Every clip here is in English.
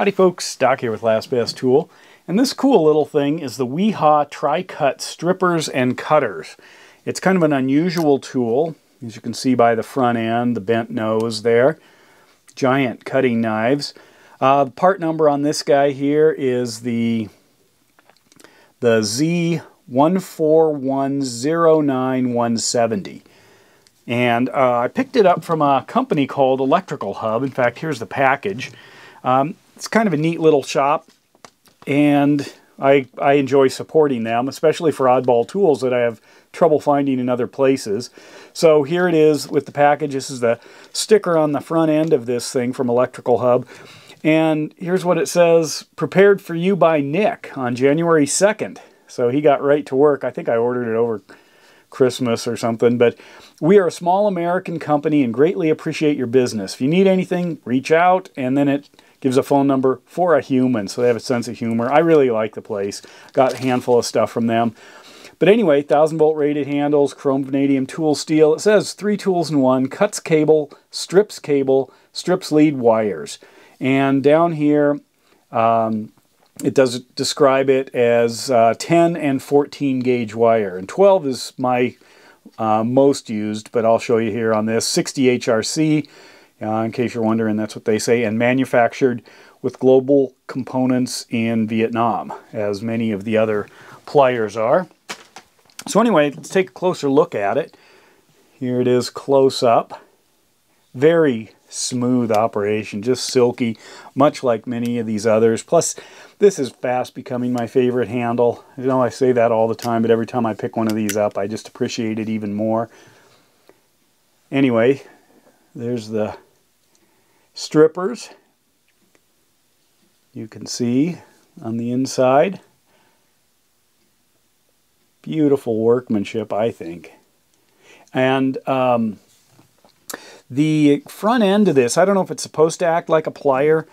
Howdy folks, Doc here with Last Best Tool, and this cool little thing is the Wiha Tricut Strippers and Cutters. It's kind of an unusual tool, as you can see by the front end, the bent nose there. Giant cutting knives. The part number on this guy here is the Z14109-170. And I picked it up from a company called Electrical Hub. In fact, here's the package. It's kind of a neat little shop, and I enjoy supporting them, especially for oddball tools that I have trouble finding in other places. So here it is with the package. This is the sticker on the front end of this thing from Electrical Hub. And here's what it says, prepared for you by Nick on January 2nd. So he got right to work. I think I ordered it over Christmas or something, but we are a small American company and greatly appreciate your business. If you need anything, reach out, and then it gives a phone number for a human, so they have a sense of humor. I really like the place. Got a handful of stuff from them. But anyway, 1000-volt rated handles, chrome vanadium tool steel. It says 3 tools in 1, cuts cable, strips lead wires. And down here, it does describe it as 10 and 14 gauge wire. And 12 is my most used, but I'll show you here on this. 60 HRC, in case you're wondering, that's what they say, and manufactured with global components in Vietnam, as many of the other pliers are. So anyway, let's take a closer look at it. Here it is close up. Very smooth operation, just silky, much like many of these others. Plus, this is fast becoming my favorite handle. You know, I say that all the time, but every time I pick one of these up, I just appreciate it even more. Anyway, there's the strippers. You can see on the inside. Beautiful workmanship, I think. And the front end of this, I don't know if it's supposed to act like a plier,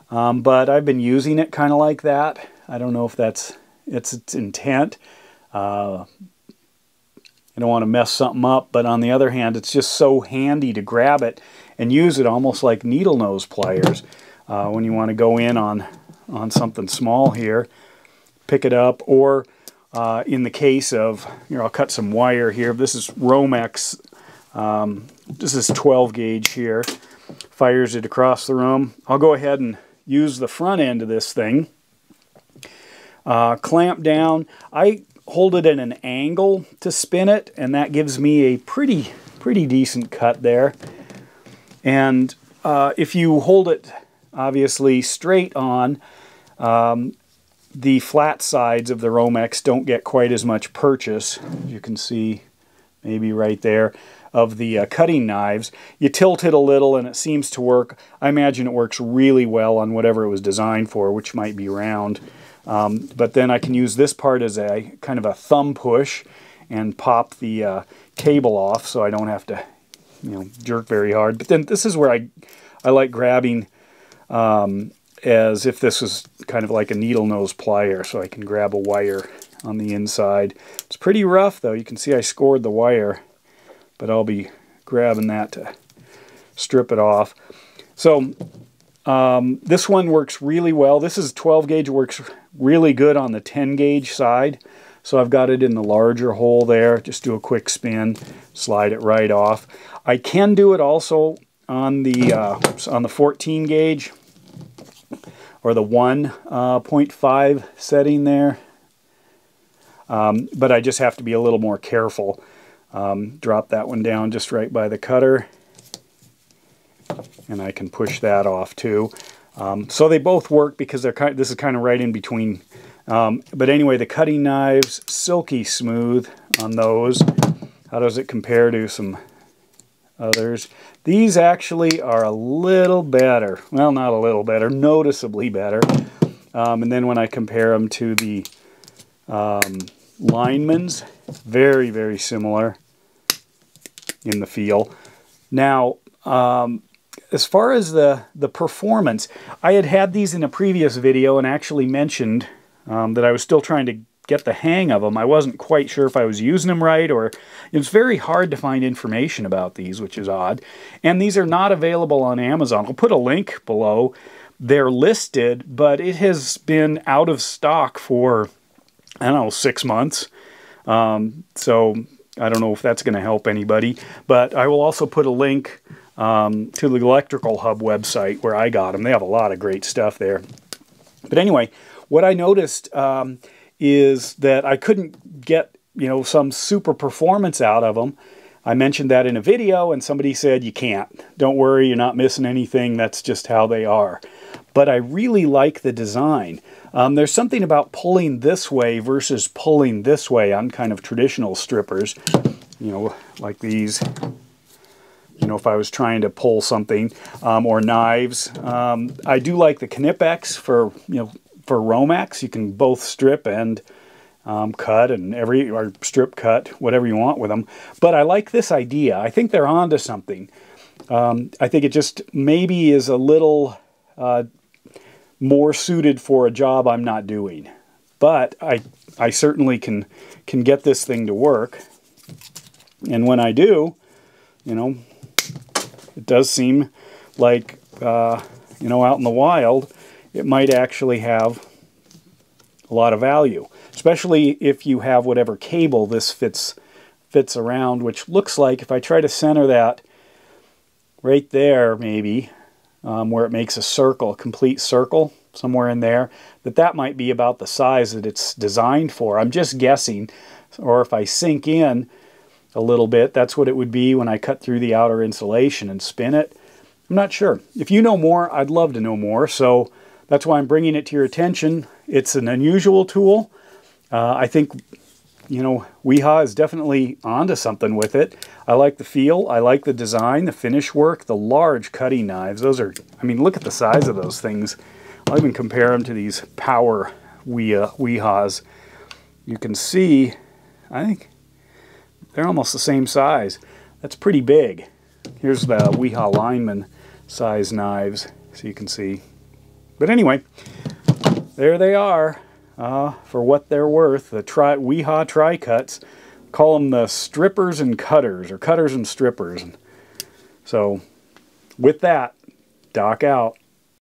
but I've been using it kind of like that. I don't know if that's its intent. I don't want to mess something up, but on the other hand, it's just so handy to grab it and use it almost like needle nose pliers when you want to go in on something small here. Pick it up, or in the case of, I'll cut some wire here. This is Romex. This is 12 gauge here. Fires it across the room. I'll go ahead and use the front end of this thing. Clamp down. I hold it at an angle to spin it, and that gives me a pretty decent cut there. And if you hold it obviously straight on, the flat sides of the Romex don't get quite as much purchase. You can see maybe right there of the cutting knives. You tilt it a little and it seems to work. I imagine it works really well on whatever it was designed for, which might be round. But then I can use this part as a kind of a thumb push and pop the cable off so I don't have to jerk very hard. But then this is where I like grabbing as if this was kind of like a needle nose plier, so I can grab a wire on the inside. It's pretty rough though. You can see I scored the wire, but I'll be grabbing that to strip it off. So this one works really well. This is 12 gauge, works really good on the 10 gauge side. So I've got it in the larger hole there. Just do a quick spin, slide it right off. I can do it also on the 14 gauge or the 1.5 setting there. But I just have to be a little more careful. Drop that one down just right by the cutter, and I can push that off too. So they both work because they're this is kind of right in between. But anyway, the cutting knives, silky smooth on those. How does it compare to some others? These actually are a little better. Well, not a little better, noticeably better. And then when I compare them to the Lineman's, very similar in the feel. Now, as far as the performance, I had these in a previous video and actually mentioned that I was still trying to get the hang of them. I wasn't quite sure if I was using them right, or it's very hard to find information about these, which is odd. And these are not available on Amazon. I'll put a link below, they're listed, but it has been out of stock for, I don't know, 6 months. So I don't know if that's going to help anybody, but I will also put a link to the Electrical Hub website where I got them. They have a lot of great stuff there. But anyway, what I noticed is that I couldn't get, you know, some super performance out of them. I mentioned that in a video and somebody said, you can't. Don't worry, you're not missing anything. That's just how they are. But I really like the design. There's something about pulling this way versus pulling this way on kind of traditional strippers. You know, like these. You know, if I was trying to pull something, or knives. I do like the Knipex for, you know, for Romex. You can both strip and cut or strip cut, whatever you want with them. But I like this idea. I think they're onto something. I think it just maybe is a little more suited for a job I'm not doing. But I certainly can get this thing to work. And when I do, you know, it does seem like, you know, out in the wild, it might actually have a lot of value. Especially if you have whatever cable this fits around, which looks like, if I try to center that right there, maybe, where it makes a circle, a complete circle, somewhere in there, that might be about the size that it's designed for. I'm just guessing, or if I sink in a little bit, that's what it would be when I cut through the outer insulation and spin it. I'm not sure. If you know more, I'd love to know more, so that's why I'm bringing it to your attention. It's an unusual tool. I think, you know, Wiha is definitely onto something with it. I like the feel, I like the design, the finish work, the large cutting knives. Those are, I mean, look at the size of those things. I'll even compare them to these power Wihas. You can see, I think they're almost the same size. That's pretty big. Here's the Wiha lineman size knives, so you can see. But anyway, there they are. For what they're worth, the Wiha Tri-Cuts. Call them the strippers and cutters, or cutters and strippers. So, with that, Doc out.